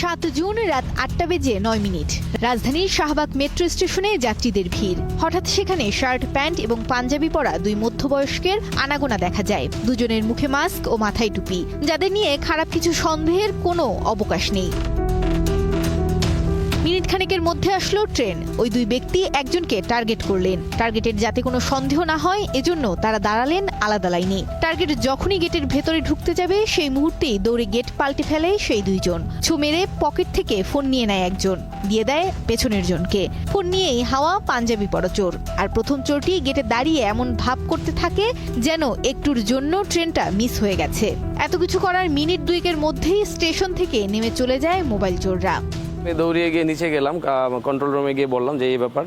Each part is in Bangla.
7 জুন রাত 8টা বেজে 9 মিনিট রাজধানীর শাহবাগ মেট্রো স্টেশনে যাত্রীদের ভিড়। হঠাৎ সেখানে শার্ট প্যান্ট এবং পাঞ্জাবি পরা দুই মধ্যবয়স্কের আনাগোনা দেখা যায়। দুজনের মুখে মাস্ক ও মাথায় টুপি, যাদের নিয়ে খারাপ কিছু সন্দেহের কোনো অবকাশ নেই। মিনিট খানেকের মধ্যে আসলো ট্রেন। ওই দুই ব্যক্তি একজনকে টার্গেট করলেন। টার্গেটের যাতে কোনো সন্দেহ না হয় এজন্য তারা দাঁড়ালেন আলাদা লাইনে। টার্গেট যখনই গেটের ভেতরে ঢুকতে যাবে সেই মুহূর্তেই দৌড়ে গেট পাল্টে ফেলে সেই দুইজন। ছো মেরে পকেট থেকে ফোন নিয়ে নেয় একজন, দিয়ে দেয় পেছনের জনকে। ফোন নিয়েই হাওয়া পাঞ্জাবি পরা চোর। আর প্রথম চোরটি গেটে দাঁড়িয়ে এমন ভাব করতে থাকে যেন একটুর জন্য ট্রেনটা মিস হয়ে গেছে। এত কিছু করার মিনিট দুয়েকের মধ্যেই স্টেশন থেকে নেমে চলে যায় মোবাইল চোররা। দৌড়িয়ে গিয়ে নিচে গেলাম, কন্ট্রোল রুমে গিয়ে বললাম যে এই ব্যাপার,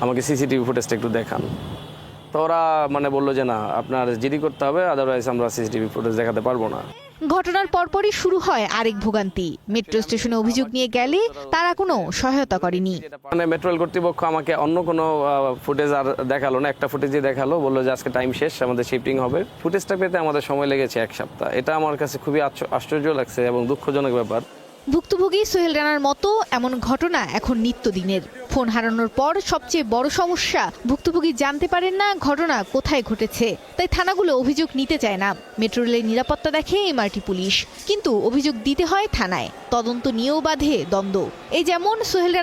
আমাকে সিসিটিভি ফুটেজটা একটু দেখান। তো ওরা বললো যে না, আপনার জিডি করতে হবে, আদারওয়াইজ আমরা সিসিটিভি ফুটেজ দেখাতে পারবো না। ঘটনার পরপরই শুরু হয় আরেক ভোগান্তি। মেট্রো স্টেশনে অভিযোগ নিয়ে গেলে তারা কোনো সহায়তা করেনি। মেট্রো রেল কর্তৃপক্ষ আমাকে অন্য কোনো ফুটেজ আর দেখালো না, একটা ফুটেজই দেখালো, বললো যে আজকে টাইম শেষ, আমাদের শিফটিং হবে। ফুটেজটা পেতে আমাদের সময় লেগেছে 1 সপ্তাহ। এটা আমার কাছে খুবই আশ্চর্য লাগছে এবং দুঃখজনক ব্যাপার। ভুক্তভোগী সোহেল রানার মতো এমন ঘটনা এখন নিত্যদিনের। ফোন হারানোর পর সবচেয়ে বড় সমস্যা, ভুক্তভোগী জানতে পারেন না ঘটনা কোথায় ঘটেছে। তাই থানাগুলো অভিযোগ নিতে চায় না। মেট্রো রেলের নিরাপত্তা দেখে এমআরটি পুলিশ, কিন্তু অভিযোগ দিতে হয় থানায়। তদন্ত নিয়েও বাধে দ্বন্দ্ব। এই যেমন সোহেল